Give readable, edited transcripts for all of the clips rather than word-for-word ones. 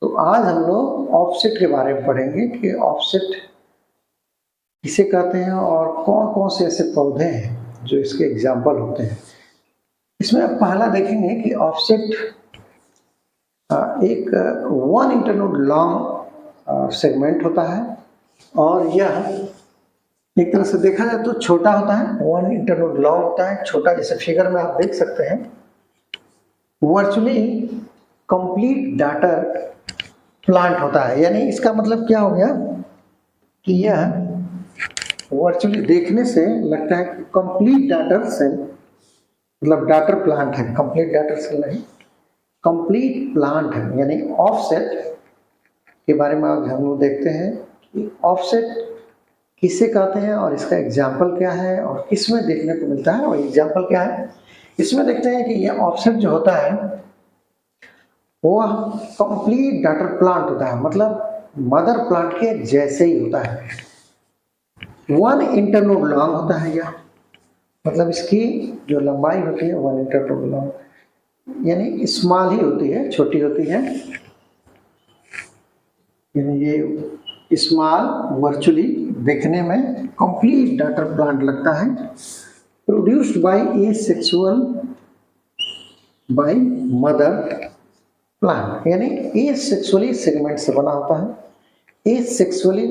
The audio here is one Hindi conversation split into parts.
तो आज हम लोग ऑफसेट के बारे में पढ़ेंगे कि ऑफसेट किसे कहते हैं और कौन कौन से ऐसे पौधे हैं जो इसके एग्जाम्पल होते हैं। इसमें आप पहला देखेंगे कि ऑफसेट एक 1 इंटरनोड लॉन्ग सेगमेंट होता है और यह एक तरह से देखा जाए तो छोटा होता है। 1 इंटरनोड लॉन्ग होता है, छोटा, जैसे फिगर में आप देख सकते हैं। वर्चुअली कंप्लीट डाटा प्लांट होता है, यानी इसका मतलब क्या हो गया कि यह वर्चुअली देखने से लगता है कि कंप्लीट डाटर सेल, मतलब डाटर प्लांट है, कंप्लीट डाटर सेल नहीं, कंप्लीट प्लांट है। यानी ऑफसेट के बारे में आज हम लोग देखते हैं कि ऑफसेट किसे कहते हैं और इसका एग्जाम्पल क्या है और किसमें देखने को मिलता है और एग्जाम्पल क्या है। इसमें देखते हैं कि यह ऑफसेट जो होता है वह कंप्लीट डाटर प्लांट होता है, मतलब मदर प्लांट के जैसे ही होता है। 1 इंटरनोड लॉन्ग होता है यह, मतलब इसकी जो लंबाई होती है 1 इंटरनोड लॉन्ग, यानी स्मॉल ही होती है, छोटी होती है। यानी ये स्मॉल वर्चुअली देखने में कंप्लीट डाटर प्लांट लगता है। Produced by asexual by mother plant, यानी एसेक्सुअली सेगमेंट से बना होता है, एसेक्सुअली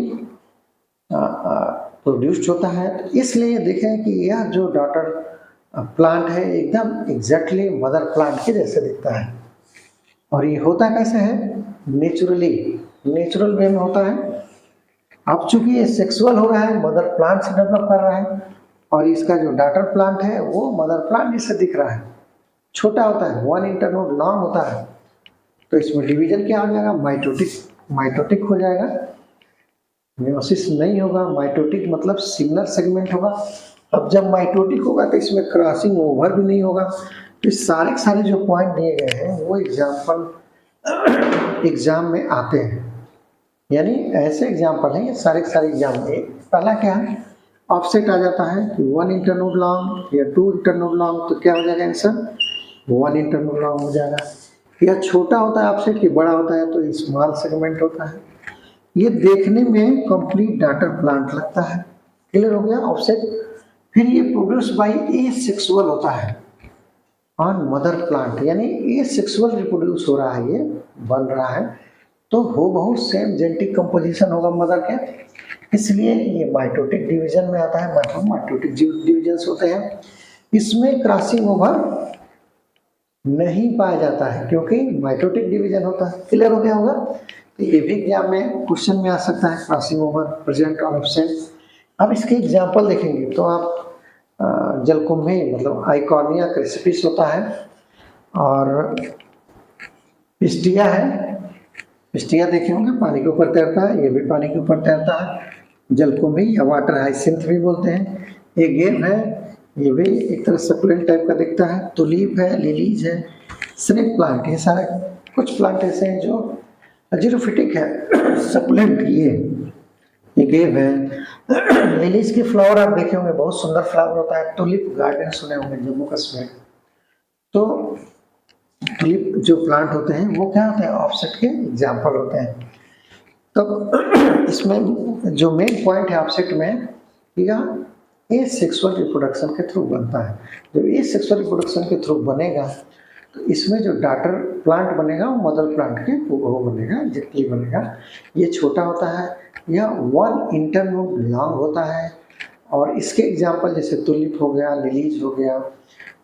प्रोड्यूस्ड होता है। तो इसलिए देखें कि यह जो डॉटर प्लांट है एकदम एग्जैक्टली मदर प्लांट के जैसे दिखता है। और ये होता कैसे है? नेचुरली, नेचुरल वे में होता है। अब चूंकि ये सेक्सुअल हो रहा है, मदर प्लांट से डेवलप कर रहा है, और इसका जो डॉटर प्लांट है वो मदर प्लांट जैसे दिख रहा है, छोटा होता है, 1 इंटरनोड लॉन्ग होता है। तो इसमें डिवीजन क्या हो जाएगा? माइटोटिक, माइटोटिक हो जाएगा। मेयोसिस नहीं होगा, माइटोटिक मतलब सिमिलर सेगमेंट होगा। अब जब माइटोटिक होगा तो इसमें क्रॉसिंग ओवर भी नहीं होगा। तो सारे के सारे जो पॉइंट दिए गए हैं वो एग्जाम में आते हैं, यानी ऐसे एग्जाम्पल हैं ये सारे के सारे एग्जाम में। पहला क्या है? ऑफसेट आ जाता है कि 1 इंटरनोड लॉन्ग या 2 इंटरनोड लॉन्ग, तो क्या हो जाएगा आंसर? 1 इंटरनोड लॉन्ग हो जाएगा। यह छोटा होता है ऑफसेट की, बड़ा होता है तो स्मॉल सेगमेंट होता है। ये देखने में कंप्लीट डाटर प्लांट लगता है। क्लियर हो गया ऑफसेट। फिर ये प्रोड्यूस बाय एसेक्सुअल होता है ऑन मदर प्लांट, यानी एसेक्सुअल रिप्रोड्यूस हो रहा है, ये बन रहा है, तो हो बहुत सेम जेनेटिक कंपोजिशन होगा मदर के, इसलिए ये माइटोटिक डिवीजन में आता है। माइटोटिक डिवीजन होते हैं, इसमें क्रॉसिंग ओवर नहीं पाया जाता है क्योंकि माइटोटिक डिवीजन होता है। क्लियर हो गया होगा। तो ये भी एग्जाम में क्वेश्चन में आ सकता है, क्रॉसिंग ओवर प्रेजेंट और एब्सेंट। अब इसके एग्जाम्पल देखेंगे तो आप जलकुंभी मतलब आइकॉर्निया क्रिस्पिस होता है, और पिस्टिया है, पिस्टिया देखे होंगे पानी के ऊपर तैरता है, ये भी पानी के ऊपर तैरता है। जलकुंभी या वाटर हाइसिंथ भी बोलते हैं। ये गेम है, ये भी एक तरह सकुलेंट टाइप का दिखता है। तुलीप है, लिलीज है, स्नेक प्लांट, ये सारे कुछ प्लांट ऐसे हैं जो जीरोफिटिक है, सकुलेंट। ये गेम है। लिलीज के फ्लावर आप देखे होंगे, बहुत सुंदर फ्लावर होता है। टुलिप गार्डन सुने होंगे जम्मू कश्मीर। तो टुलिप जो प्लांट होते हैं वो क्या होते हैं? ऑफसेट के एग्जाम्पल होते हैं। तो इसमें जो मेन पॉइंट है ऑफसेट में, यह एसेक्सुअल रिप्रोडक्शन के थ्रू बनता है। जब एसेक्सुअल रिप्रोडक्शन के थ्रू बनेगा तो इसमें जो डॉटर प्लांट बनेगा वो मदर प्लांट के वो बनेगा, एग्जैक्टली बनेगा। ये छोटा होता है, यह 1 इंटरनोड लॉन्ग होता है। और इसके एग्जाम्पल जैसे तुलिप हो गया, लिलीज हो गया,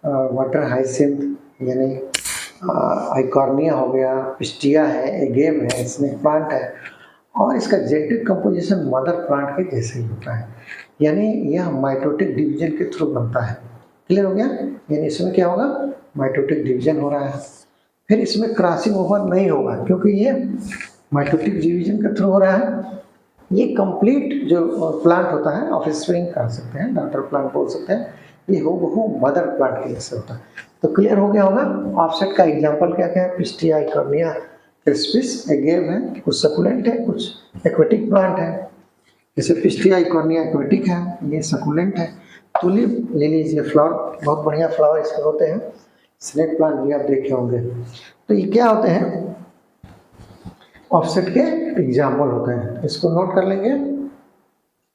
वाटर हाइसिंथ यानी आइकॉर्निया हो गया, पिस्टिया है, एगेम है, स्नेक प्लांट है, और इसका जेनेटिक कंपोजिशन मदर प्लांट के जैसे ही होता है, यानी यह माइटोटिक डिवीजन के थ्रू बनता है। क्लियर हो गया। यानी इसमें क्या होगा? माइटोटिक डिवीजन हो रहा है। फिर इसमें क्रॉसिंग ओवर नहीं होगा क्योंकि ये माइटोटिक डिवीजन के थ्रू हो रहा है। ये कंप्लीट जो प्लांट होता है, ऑफस्प्रिंग कर सकते हैं, डॉटर प्लांट बोल सकते हैं, ये हो मदर प्लांट के जैसे होता है। तो क्लियर हो गया होगा। ऑफसेट का एग्जांपल क्या क्या है? पिस्टिया, आइकॉर्निया क्रिस्पिस, एगेव है, कुछ सकुलेंट है, कुछ एक्वेटिक प्लांट है। जैसे पिस्टिया, आइकॉर्निया एक्वेटिक है, ये सकुलेंट है। तुलिप, लिलीज, ये फ्लावर, बहुत बढ़िया फ्लावर इसके होते हैं। स्नेक प्लांट भी आप देखे होंगे। तो ये क्या होते हैं? ऑफसेट के एग्जाम्पल होते हैं, इसको नोट कर लेंगे।